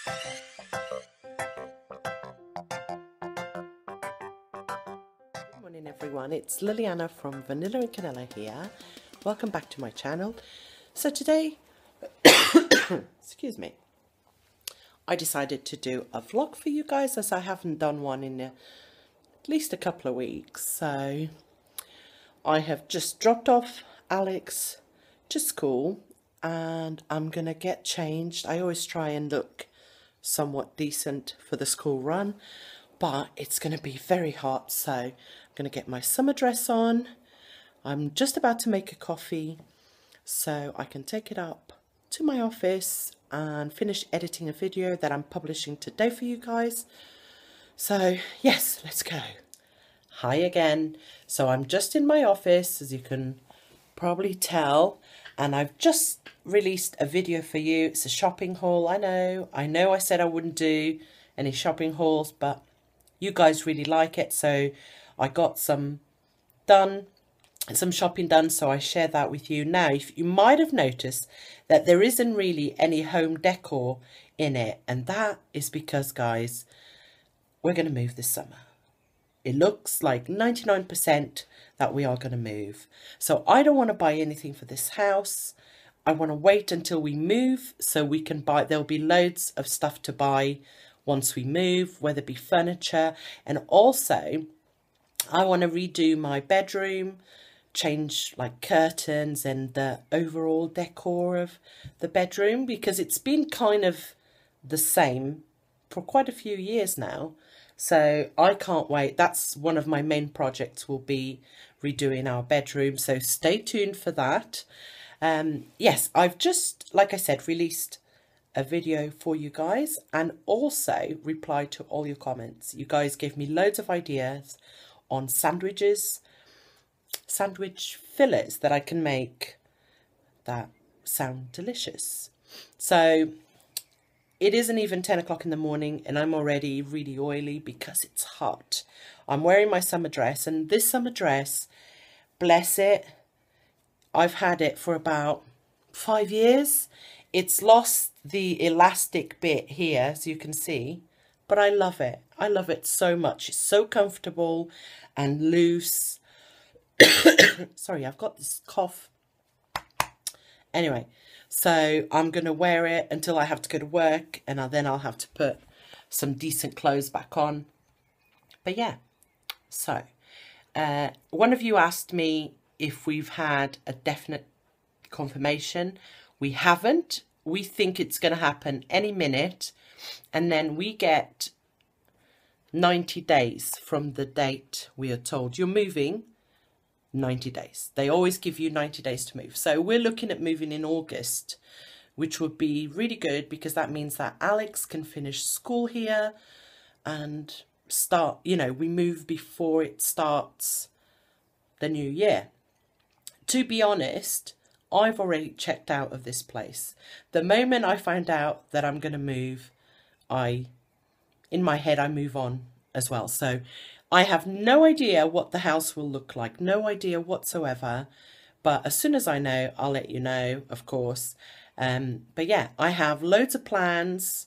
Good morning everyone, it's Liliana from Vanilla Canela here. Welcome back to my channel. So today, excuse me, I decided to do a vlog for you guys as I haven't done one in at least a couple of weeks. So I have just dropped off Alex to school and I'm gonna get changed. I always try and look somewhat decent for the school run, but it's going to be very hot, so I'm going to get my summer dress on. I'm just about to make a coffee so I can take it up to my office and finish editing a video that I'm publishing today for you guys. So yes, let's go. Hi again. So I'm just in my office, as you can probably tell, and I've just released a video for you. It's a shopping haul. I know I said I wouldn't do any shopping hauls, but you guys really like it, so I got some shopping done, so I share that with you. Now, if you might have noticed that there isn't really any home decor in it, and that is because, guys, we're going to move this summer. It looks like 99% that we are going to move. So I don't want to buy anything for this house. I want to wait until we move so we can buy. There'll be loads of stuff to buy once we move, whether it be furniture. And also, I want to redo my bedroom, change like curtains and the overall decor of the bedroom, because it's been kind of the same for quite a few years now. So I can't wait. That's one of my main projects, will be redoing our bedroom. So stay tuned for that. Yes, I've just, like I said, released a video for you guys and also replied to all your comments. You guys gave me loads of ideas on sandwich fillets that I can make that sound delicious. So it isn't even 10 o'clock in the morning and I'm already really oily because it's hot. I'm wearing my summer dress, and this summer dress, bless it, I've had it for about 5 years. It's lost the elastic bit here, as you can see, but I love it. I love it so much. It's so comfortable and loose. Sorry, I've got this cough. Anyway, so I'm going to wear it until I have to go to work, and then I'll have to put some decent clothes back on. But yeah, so one of you asked me if we've had a definite confirmation. We haven't. We think it's going to happen any minute, and then we get 90 days from the date we are told you're moving. 90 days. They always give you 90 days to move. So we're looking at moving in August, which would be really good because that means that Alex can finish school here and start, you know, we move before it starts the new year. To be honest, I've already checked out of this place. The moment I find out that I'm going to move, in my head, I move on as well. So I have no idea what the house will look like, no idea whatsoever. But as soon as I know, I'll let you know, of course. But yeah, I have loads of plans,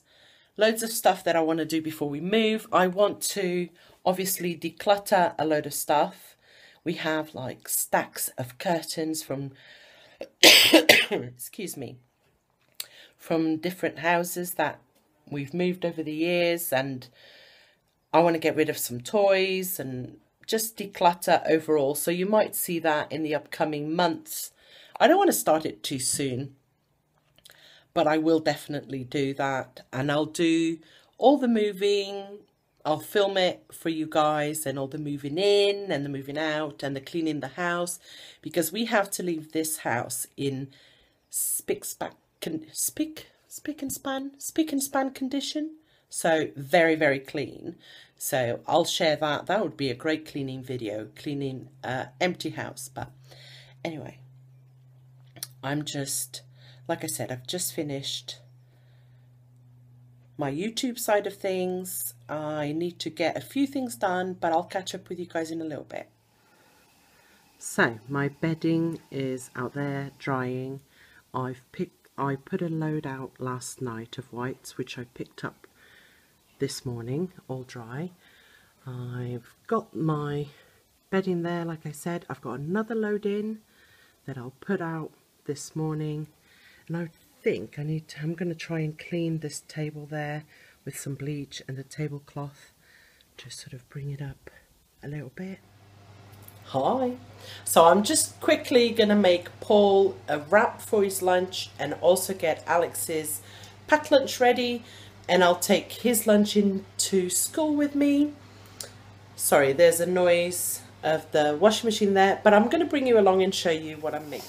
loads of stuff that I want to do before we move. I want to obviously declutter a load of stuff. We have like stacks of curtains from, excuse me, from different houses that we've moved over the years, and I want to get rid of some toys and just declutter overall. So you might see that in the upcoming months. I don't want to start it too soon, but I will definitely do that. And I'll do all the moving. I'll film it for you guys, and all the moving in and the moving out and the cleaning the house, because we have to leave this house in spick and span condition. So very, very clean. So I'll share that. That would be a great cleaning video, cleaning empty house. But anyway, I'm just, like I said, I've just finished my YouTube side of things. I need to get a few things done, but I'll catch up with you guys in a little bit. So my bedding is out there drying. I've picked I put a load out last night of whites, which I picked up this morning, all dry. I've got my bedding there, like I said. I've got another load in that I'll put out this morning, and I think I'm going to try and clean this table there with some bleach and a tablecloth, just sort of bring it up a little bit. Hi. So I'm just quickly going to make Paul a wrap for his lunch and also get Alex's packed lunch ready, and I'll take his lunch into school with me. Sorry, there's a noise of the washing machine there, but I'm going to bring you along and show you what I'm making.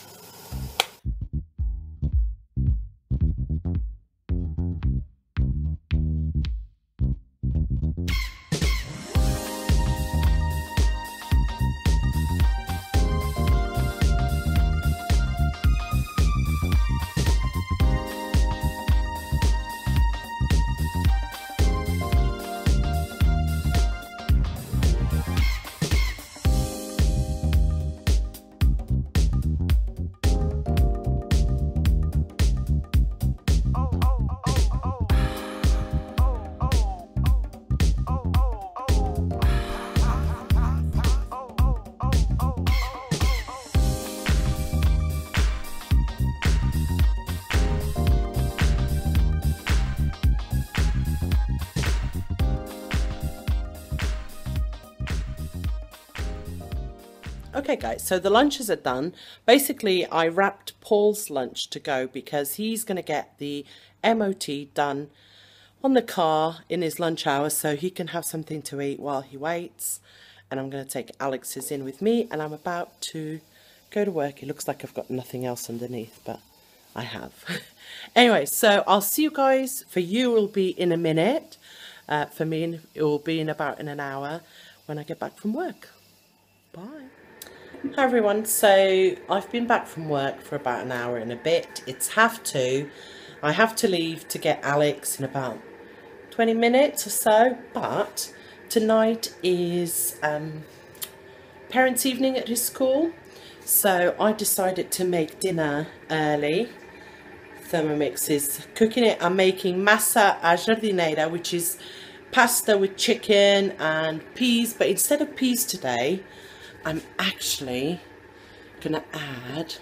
Okay guys, so the lunches are done. Basically, I wrapped Paul's lunch to go because he's going to get the MOT done on the car in his lunch hour so he can have something to eat while he waits. And I'm going to take Alex's in with me, and I'm about to go to work. It looks like I've got nothing else underneath, but I have. Anyway, so I'll see you guys. For you, it will be in a minute. For me, it will be in about an hour when I get back from work. Bye. Hi everyone, so I've been back from work for about an hour and a bit. It's 2:30. I have to leave to get Alex in about 20 minutes or so, but tonight is parents' evening at his school, so I decided to make dinner early. Thermomix is cooking it. I'm making masa a giardiniera, which is pasta with chicken and peas, but instead of peas today, I'm actually going to add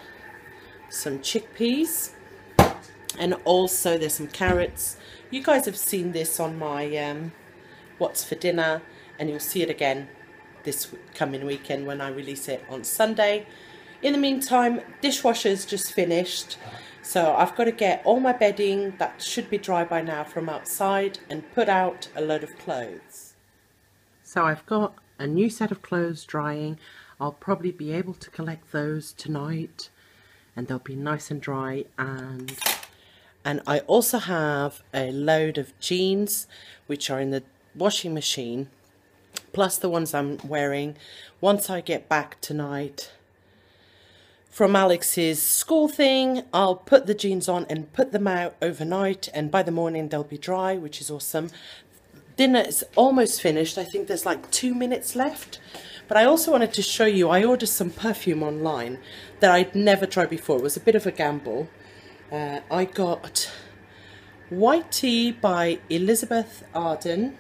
some chickpeas, and also there's some carrots. You guys have seen this on my What's for Dinner, and you'll see it again this coming weekend when I release it on Sunday. In the meantime, dishwasher's just finished, so I've got to get all my bedding that should be dry by now from outside and put out a load of clothes. So I've got a new set of clothes drying. I'll probably be able to collect those tonight, and they'll be nice and dry. And I also have a load of jeans which are in the washing machine, plus the ones I'm wearing. Once I get back tonight from Alex's school thing, I'll put the jeans on and put them out overnight, and by the morning they'll be dry, which is awesome. Dinner is almost finished. I think there's like 2 minutes left. But I also wanted to show you, I ordered some perfume online that I'd never tried before. It was a bit of a gamble. I got White Tea by Elizabeth Arden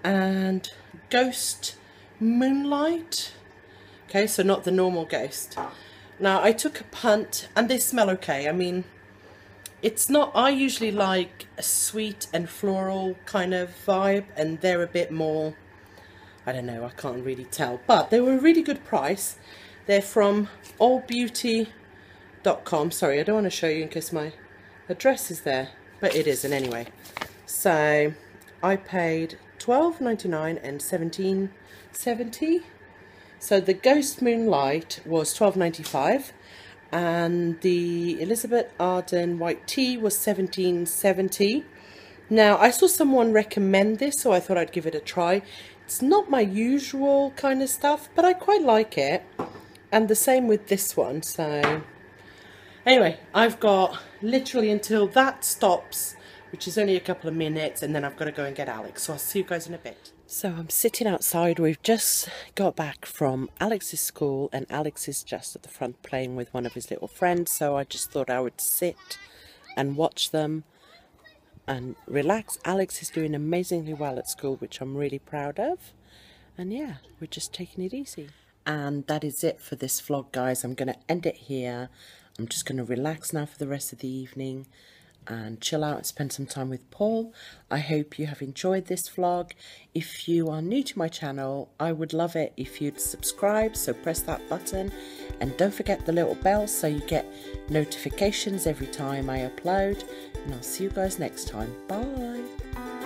and Ghost Moonlight. Okay, so not the normal Ghost. Now, I took a punt, and they smell okay. I mean, it's not, I usually like a sweet and floral kind of vibe, and they're a bit more, I don't know, I can't really tell, but they were a really good price. They're from allbeauty.com. Sorry, I don't want to show you in case my address is there, but it isn't anyway. So I paid $12.99 and $17.70. So the Ghost Moonlight was $12.95. And the Elizabeth Arden White Tea was $17.70. Now, I saw someone recommend this, so I thought I'd give it a try. It's not my usual kind of stuff, but I quite like it. And the same with this one. So anyway, I've got literally until that stops, which is only a couple of minutes, and then I've got to go and get Alex. So I'll see you guys in a bit. So I'm sitting outside. We've just got back from Alex's school, and Alex is just at the front playing with one of his little friends. So I just thought I would sit and watch them and relax. Alex is doing amazingly well at school, which I'm really proud of. And yeah, we're just taking it easy. And that is it for this vlog, guys. I'm going to end it here. I'm just going to relax now for the rest of the evening and chill out and spend some time with Paul. I hope you have enjoyed this vlog. If you are new to my channel, I would love it if you'd subscribe, so press that button. And don't forget the little bell so you get notifications every time I upload. And I'll see you guys next time. Bye!